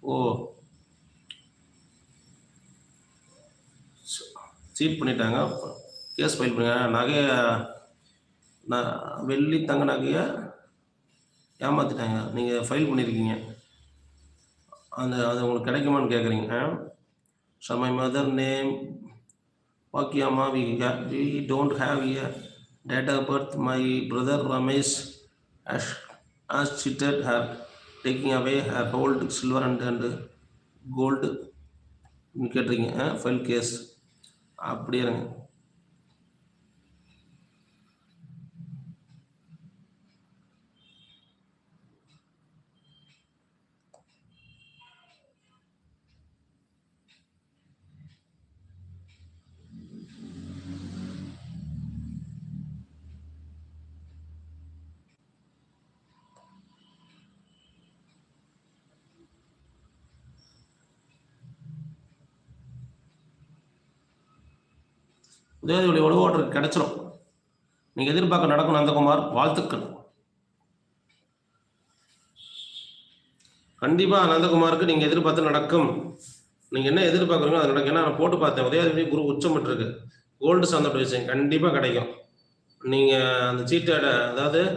ஓ! Seat பண்ணிட்டாங்க. Case file பண்ணுங்க. நகைய நான் வெள்ளி, தங்க நகைய ஏமாத்திட்டாங்க. நீங்க ஃபைல் பண்ணியிருக்கீங்க. அது உங்களுக்கு கிடைக்குமான்னு கேட்குறீங்க. So my mother name Bhagyamma. We don't have a date of birth. My brother Ramesh has, has cheated her, taking away her gold, silver and gold கேட்டிருக்கீங்க. ஃபைல் கேஸ் அப்படியே இருங்க. உதயநிதி உணவோட்டருக்கு கிடைச்சிரும். நீங்க எதிர்பார்க்க நடக்கும் நந்தகுமார். வாழ்த்துக்கள். கண்டிப்பா நந்தகுமாருக்கு நீங்க எதிர்பார்த்து நடக்கும். நீங்க என்ன எதிர்பார்க்குறீங்களோ அது நடக்கும். ஏன்னா நான் போட்டு பார்த்தேன். உதயாதிபதி குரு உச்சம் இருக்கு. கோல்டு சம்மந்தப்பட்ட விஷயம் கண்டிப்பா கிடைக்கும். நீங்க அந்த சீட்டோட அதாவது